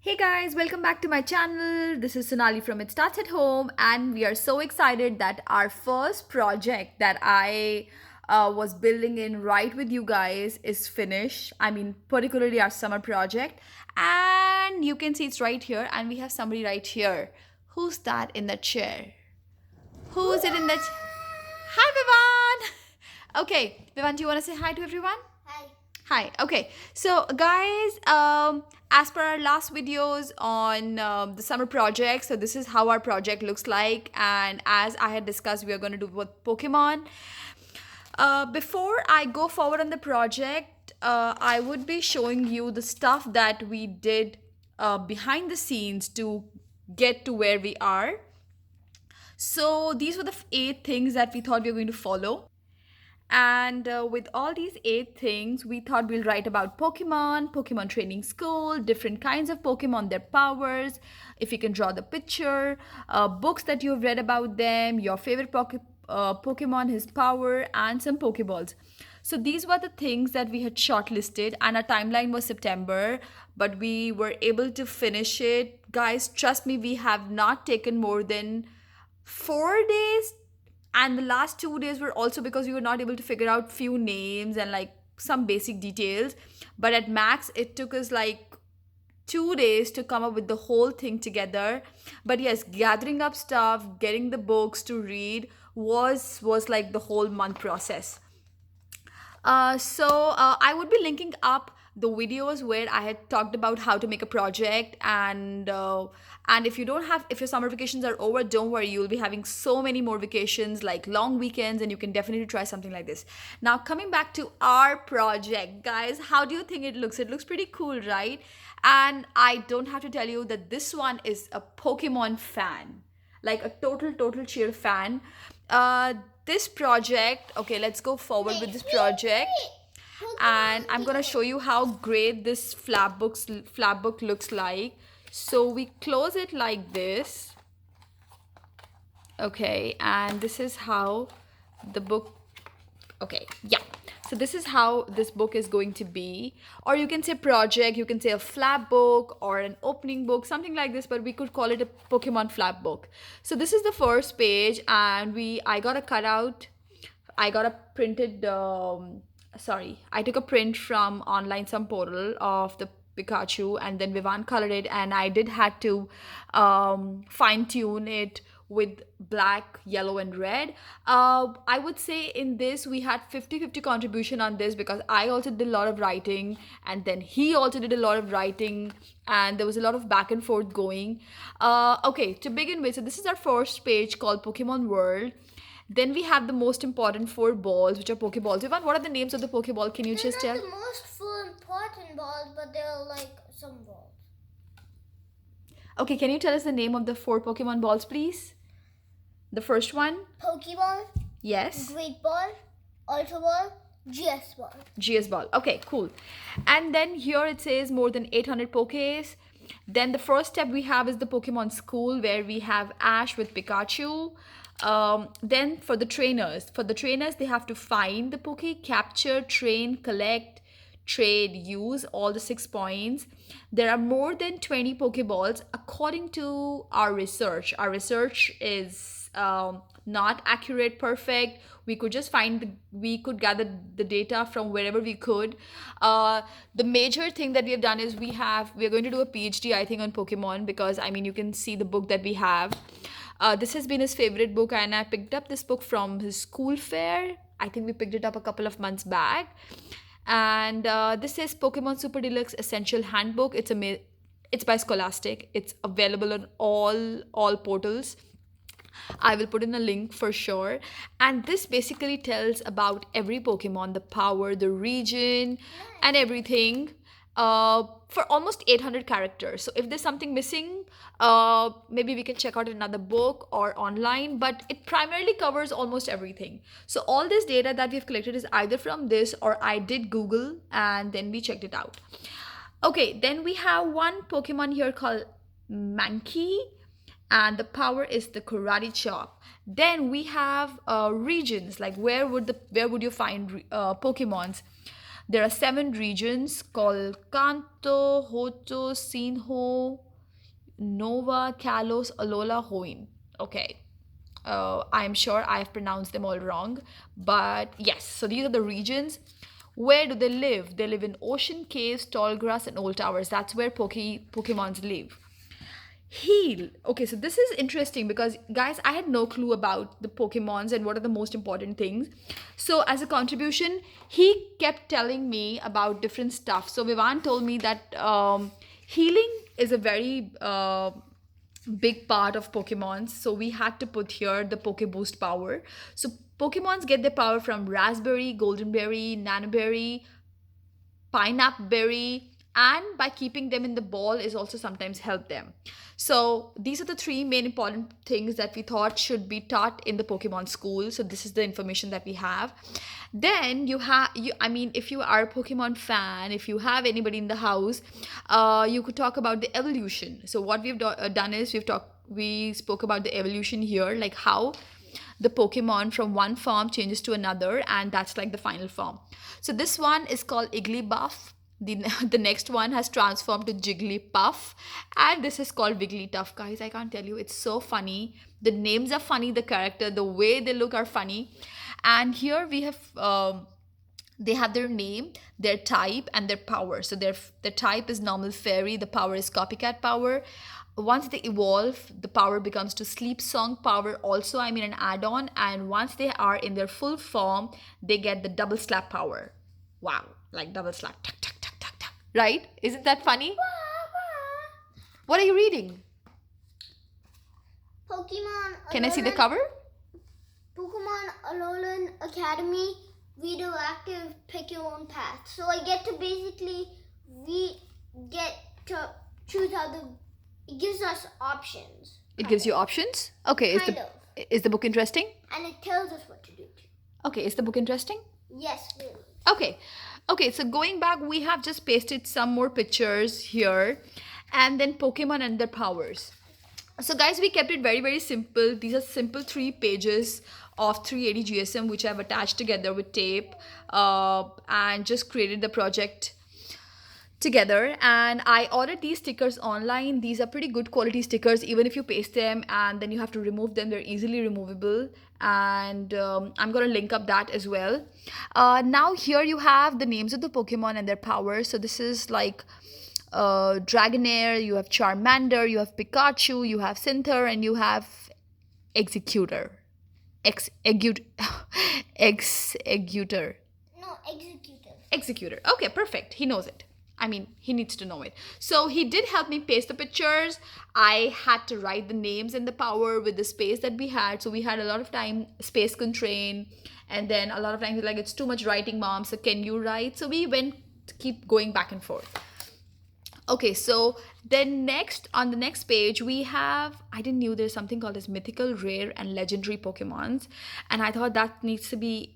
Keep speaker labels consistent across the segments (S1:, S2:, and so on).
S1: Hey guys, welcome back to my channel. This is Sonali from It Starts at Home, and we are so excited that our first project that I was building in right with you guys is finished. I mean, particularly our summer project, and you can see it's right here, and we have somebody right here. Who's that in the chair? Who is it in the? Hi, Vivaan. Okay, Vivaan, do you want to say hi to everyone? Hi. Okay. So, guys, as per our last videos on the summer project, so this is how our project looks like. And as I had discussed, we are going to do with Pokemon. Before I go forward on the project, I would be showing you the stuff that we did behind the scenes to get to where we are. So, these were the eight things that we thought we were going to follow. And with all these eight things, we thought we'll write about Pokemon, Pokemon training school, different kinds of Pokemon, their powers, if you can draw the picture, books that you've read about them, your favorite Pokemon, his power, and some Pokeballs. So these were the things that we had shortlisted, and our timeline was September, but we were able to finish it. Guys, trust me, we have not taken more than 4 days, and the last 2 days were also because we were not able to figure out few names and like some basic details, but at max it took us like 2 days to come up with the whole thing together. But yes, gathering up stuff, getting the books to read was like the whole month process. I would be linking up the videos where I had talked about how to make a project, and if you don't have, if your summer vacations are over, don't worry, you'll be having so many more vacations, like long weekends, and you can definitely try something like this. Now, coming back to our project, guys, how do you think it looks? It looks pretty cool, right? And I don't have to tell you that this one is a Pokemon fan, like a total cheer fan. This project, okay, let's go forward with this project, and I'm gonna show you how great this flap book looks like. So we close it like this, okay, and this is how the book, okay, yeah, so this is how this book is going to be. Or you can say project, you can say a flap book or an opening book, something like this, but we could call it a Pokemon flap book. So this is the first page, and I got a cutout, I got a printed sorry, I took a print from online some portal of the Pikachu, and then Vivaan colored it, and I did had to fine tune it with black, yellow, and red. I would say in this we had 50-50 contribution on this, because I also did a lot of writing, and then he also did a lot of writing, and there was a lot of back and forth going. Okay, to begin with, so this is our first page called Pokemon World. Then we have the most important four balls, which are Pokeballs. Ivan, what are the names of the Pokeball? Can you just tell?
S2: They're not the most full important balls, but they're like some balls.
S1: Okay, can you tell us the name of the four Pokemon balls, please? The first one?
S2: Pokeball,
S1: Yes.
S2: Great Ball, Ultra Ball, GS Ball.
S1: GS ball. Okay, cool. And then here it says more than 800 Pokés. Then the first step we have is the Pokemon School, where we have Ash with Pikachu. Then for the trainers, they have to find the Poke, capture, train, collect, trade, use all the 6 points. There are more than 20 Pokeballs according to our research. Our research is not accurate, perfect. We could just we could gather the data from wherever we could. The major thing that we have done is we are going to do a PhD, I think, on Pokemon, because I mean, you can see the book that we have. This has been his favorite book, and I picked up this book from his school fair. I think we picked it up a couple of months back. And this is Pokemon Super Deluxe Essential Handbook. It's by Scholastic. It's available on all portals. I will put in a link for sure. And this basically tells about every Pokemon, the power, the region, and everything, for almost 800 characters. So if there's something missing, maybe we can check out another book or online, but it primarily covers almost everything. So all this data that we've collected is either from this, or I did Google and then we checked it out. Okay, then we have one Pokemon here called Mankey, and the power is the karate chop. Then we have regions, like where would you find Pokemons. There are 7 regions called Kanto, Hoto, Sinho, Nova, Kalos, Alola, Hoin. Okay. I'm sure I've pronounced them all wrong. But yes, so these are the regions. Where do they live? They live in ocean caves, tall grass, and old towers. That's where Pokemons live. Heal. Okay, so this is interesting because, guys, I had no clue about the Pokemons and what are the most important things. So, as a contribution, he kept telling me about different stuff. So, Vivaan told me that healing is a very big part of Pokemons. So, we had to put here the Pokeboost power. So, Pokemons get their power from Raspberry, Goldenberry, Nanoberry, pineapple berry, and by keeping them in the ball is also sometimes help them. So these are the 3 main important things that we thought should be taught in the Pokemon school. So this is the information that we have. Then I mean, if you are a Pokemon fan, if you have anybody in the house, you could talk about the evolution. So what we've done is we spoke about the evolution here, like how the Pokemon from one form changes to another, and that's like the final form. So this one is called Igglybuff. The, the next one has transformed to Jigglypuff, and this is called Wigglytuff. Guys, I can't tell you, it's so funny. The names are funny, the character, the way they look are funny. And here we have they have their name, their type, and their power. So their type is normal fairy, the power is copycat power. Once they evolve, the power becomes to sleep song power, also, I mean, an add-on. And once they are in their full form, they get the double slap power. Wow, like double slap, tuck, tuck, tuck, tuck, tuck. Right? Isn't that funny? What are you reading?
S2: Pokemon.
S1: Can I see the cover?
S2: Pokemon Alolan Academy Video Active Pick Your Own Path. So I get to basically we get to choose how the it gives us options.
S1: It gives you options? Okay, is the book interesting?
S2: And it tells us what to do too.
S1: Okay, is the book interesting?
S2: Yes, really.
S1: Okay. Okay, so going back, we have just pasted some more pictures here and then Pokemon and their powers. So guys, we kept it very, very simple. These are simple 3 pages of 380 GSM, which I've attached together with tape and just created the project together. And I ordered these stickers online. These are pretty good quality stickers. Even if you paste them and then you have to remove them, they're easily removable. And I'm gonna link up that as well. Now here you have the names of the Pokemon and their powers. So this is like Dragonair, you have Charmander, you have Pikachu, you have Cinther, and you have Executor. Executor.
S2: No, Executor.
S1: Executor. Okay, perfect. He knows it. I mean, he needs to know it. So he did help me paste the pictures. I had to write the names and the power with the space that we had. So we had a lot of time, space constraint. And then a lot of times, like, it's too much writing, mom. So can you write? So we went to keep going back and forth. Okay, so then next, on the next page, we have, I didn't knew there's something called as mythical, rare, and legendary Pokemons. And I thought that needs to be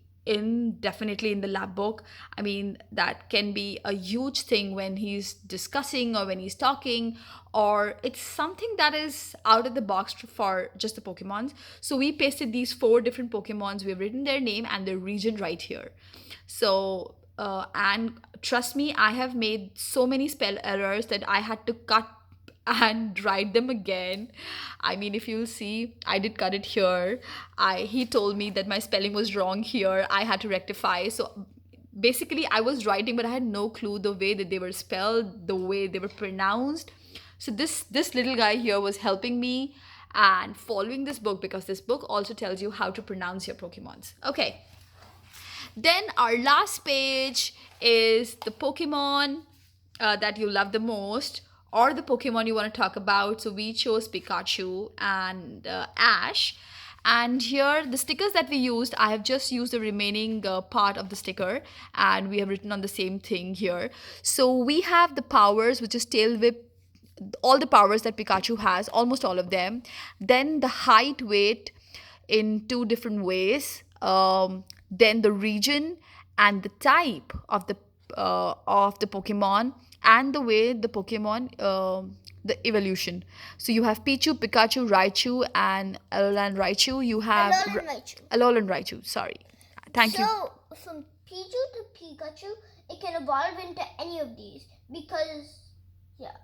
S1: definitely in the lab book. I mean, that can be a huge thing when he's discussing or when he's talking, or it's something that is out of the box for just the Pokemons. So we pasted these 4 different Pokemons. We've written their name and their region right here. So and trust me, I have made so many spell errors that I had to cut and write them again. I mean, if you'll see, I did cut it here. He told me that my spelling was wrong here. I had to rectify. So basically, I was writing, but I had no clue the way that they were spelled, the way they were pronounced. So this little guy here was helping me and following this book, because this book also tells you how to pronounce your Pokemons. Okay. Then our last page is the Pokemon that you love the most, or the Pokemon you want to talk about. So we chose Pikachu and Ash. And here, the stickers that we used, I have just used the remaining part of the sticker, and we have written on the same thing here. So we have the powers, which is Tail Whip, all the powers that Pikachu has, almost all of them. Then the height, weight in 2 different ways. Then the region and the type of the Pokemon, and the way the Pokemon the evolution. So you have Pichu, Pikachu, Raichu, and Alolan Raichu. You have
S2: Alolan Raichu.
S1: Alolan Raichu. Sorry, thank you.
S2: So from Pichu to Pikachu it can evolve into any of these because, yeah,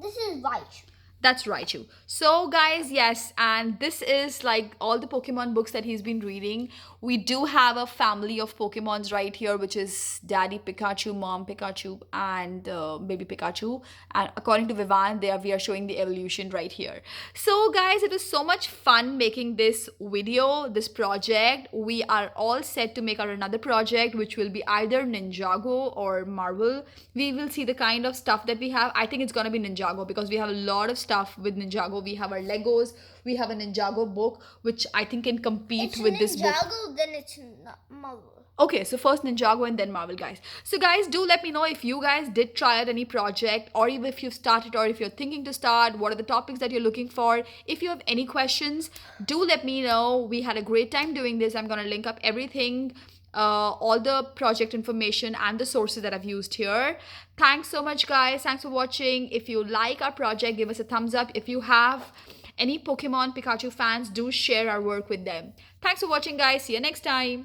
S2: this is Raichu.
S1: That's Raichu. So, guys, yes, and this is like all the Pokemon books that he's been reading. We do have a family of Pokemons right here, which is Daddy Pikachu, Mom Pikachu, and Baby Pikachu. And according to Vivaan, we are showing the evolution right here. So, guys, it was so much fun making this video, this project. We are all set to make our another project, which will be either Ninjago or Marvel. We will see the kind of stuff that we have. I think it's gonna be Ninjago because we have a lot of stuff with Ninjago. We have our Legos. We have a Ninjago book, which I think can compete
S2: It's
S1: with this book.
S2: Ninjago, then it's Marvel.
S1: Okay, so first Ninjago and then Marvel, guys. So, guys, do let me know if you guys did try out any project, or even if you've started, or if you're thinking to start. What are the topics that you're looking for? If you have any questions, do let me know. We had a great time doing this. I'm gonna link up everything, all the project information and the sources that I've used here. Thanks so much, guys. Thanks for watching. If you like our project, give us a thumbs up. If you have any Pokemon Pikachu fans, do share our work with them. Thanks for watching, guys. See you next time.